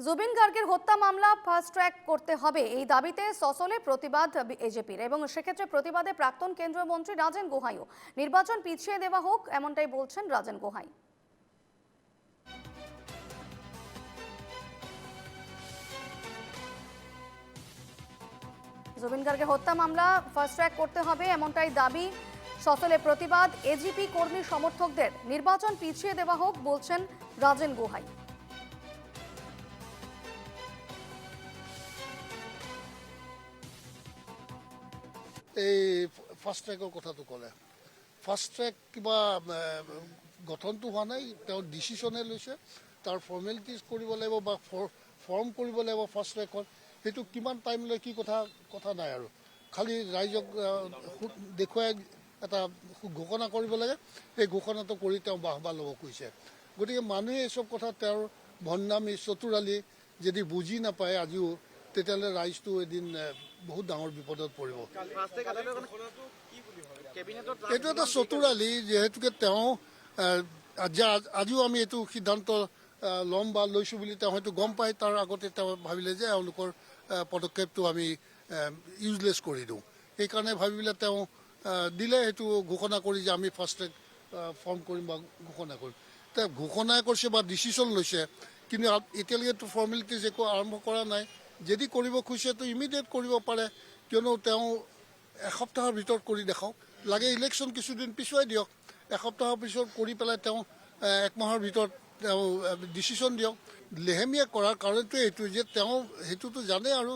জুবিন গার্গের হত্যা মামলা fast track করতে হবে এই দাবিতে সসলে প্রতিবাদ এজেপির এবং সেক্ষেত্রে প্রতিবাদে প্রাক্তন কেন্দ্রীয় মন্ত্রী রাজেন গোহাইও নির্বাচন পিছিয়ে দেওয়া হোক এমনটাই বলছেন রাজেন গোহাই। জুবিন গার্গের হত্যা মামলা ফাস্ট ট্র্যাক করতে হবে এমনটাই দাবি সসলে প্রতিবাদ এজিপি কর্মী সমর্থকদের নির্বাচন পিছিয়ে দেওয়া হোক বলছেন রাজেন গোহাই। এই ফাষ্ট ট্ৰেকৰ কথাটো ক'লে ফাষ্ট ট্ৰেক কিবা গঠনটো হোৱা নাই, তেওঁ ডিচিশ্যনে লৈছে, তাৰ ফৰ্মেলিটিজ কৰিব লাগিব বা ফৰ্ম কৰিব লাগিব ফাষ্ট ট্ৰেকত। সেইটো কিমান টাইম লয় কি কথা নাই আৰু খালি ৰাইজক দেখুৱাই এটা ঘোষণা কৰিব লাগে, সেই ঘোষণাটো কৰি তেওঁ বাহবা ল'ব খুজিছে। গতিকে মানুহে এইচব কথা তেওঁৰ ভণ্ডামি চতুৰালি যদি বুজি নাপায় আজিও, তেতিয়াহ'লে ৰাইজটো এদিন বহুত ডাঙৰ বিপদত পৰিব। এইটো এটা চতুৰালি, যিহেতুকে তেওঁ আজিও আমি এইটো সিদ্ধান্ত ল'ম বা লৈছোঁ বুলি তেওঁ হয়তো গম পায়, তাৰ আগতে তেওঁ ভাবিলে যে এওঁলোকৰ পদক্ষেপটো আমি ইউজলেছ কৰি দিওঁ, সেইকাৰণে ভাবি পেলাই তেওঁ দিলে সেইটো ঘোষণা কৰি যে আমি ফাষ্ট ট্ৰেক ফৰ্ম কৰিম বা ঘোষণা কৰিম। তেওঁ ঘোষণা কৰিছে বা ডিচিশ্যন লৈছে, কিন্তু এতিয়ালৈকেতো ফৰ্মেলিটিজ একো আৰম্ভ কৰা নাই। যদি কৰিব খুজিছে তো ইমিডিয়েট কৰিব পাৰে, কিয়নো তেওঁ এসপ্তাহৰ ভিতৰত কৰি দেখাওক, লাগে ইলেকশ্যন কিছুদিন পিছুৱাই দিয়ক, এসপ্তাহৰ পিছত কৰি পেলাই তেওঁ এক মাহৰ ভিতৰত তেওঁ ডিচিশ্যন দিয়ক। লেহেমীয়া কৰাৰ কাৰণটোৱে এইটো যে তেওঁ সেইটোতো জানে আৰু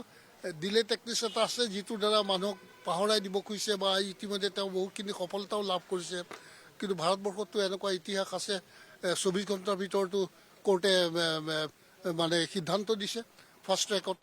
ডিলে টেকনিক্স এটা আছে যিটোৰ দ্বাৰা মানুহক পাহৰাই দিব খুজিছে বা ইতিমধ্যে তেওঁ বহুতখিনি সফলতাও লাভ কৰিছে। কিন্তু ভাৰতবৰ্ষততো এনেকুৱা ইতিহাস আছে, 24 ঘণ্টাৰ ভিতৰতো কোৰ্টে মানে সিদ্ধান্ত দিছে ফাষ্ট ট্ৰেকত।